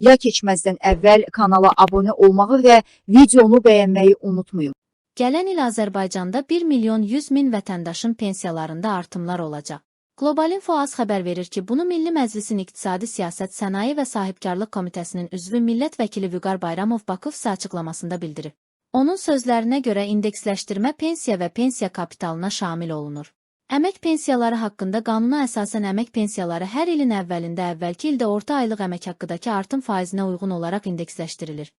Ya keçməzdən əvvəl kanala abunə olmağı və videonu bəyənməyi unutmayın. Gələn il Azərbaycanda 1 milyon 100 min vətəndaşın pensiyalarında artımlar olacaq. Globalinfo AZ xəbər verir ki, bunu Milli Məclisin İqtisadi Siyasət, Sənaye və Sahibkarlıq Komitəsinin üzvü millət vəkili Vüqar Bayramov Bakovsa açıqlamasında bildirib. Onun sözlərinə görə indeksləşdirmə pensiya və pensiya kapitalına şamil olunur. Əmək pensiyaları haqqında qanuna əsasən əmək pensiyaları hər ilin əvvəlində əvvəlki ildə orta aylıq əmək haqqındakı artım faizinə uyğun olaraq indeksləşdirilir.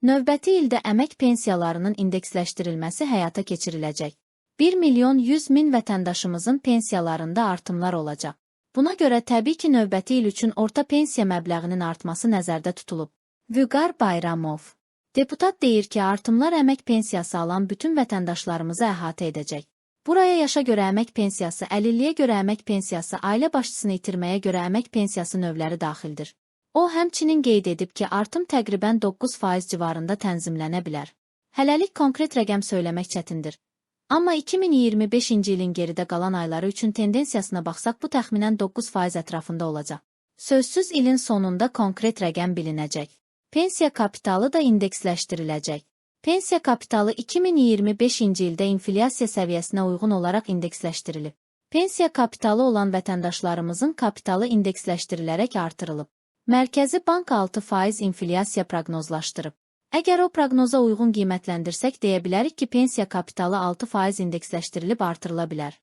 Növbəti ildə əmək pensiyalarının indeksləşdirilməsi həyata keçiriləcək. 1 milyon 100 min vətəndaşımızın pensiyalarında artımlar olacaq. Buna görə təbii ki, növbəti il üçün orta pensiya məbləğinin artması nəzərdə tutulub. Vüqar Bayramov deputat deyir ki, artımlar əmək pensiyası alan bütün vətəndaşlarımızı əhatə edəcək. Buraya yaşa görə əmək pensiyası, əlilliyə görə əmək pensiyası, ailə başçısını itirməyə görə əmək pensiyası növləri daxildir. O, həmçinin qeyd edib ki, artım təqribən 9% civarında tənzimlənə bilər. Hələlik konkret rəqəm söyləmək çətindir. Amma 2025-ci ilin geridə qalan ayları üçün tendensiyasına baxsaq, bu təxminən 9% ətrafında olacaq. Sözsüz ilin sonunda konkret rəqəm bilinəcək. Pensiya kapitalı da indeksləşdiriləcək. Pensiya kapitalı 2025-ci ildə inflyasiya səviyyəsinə uyğun olaraq indeksləşdirilib. Pensiya kapitalı olan vətəndaşlarımızın kapitalı indeksləşdirilərək artırılıb. Mərkəzi Bank 6% inflyasiya proqnozlaşdırıb. Əgər o proqnoza uyğun qiymətləndirsək, deyə bilərik ki, pensiya kapitalı 6% indeksləşdirilib artırıla bilər.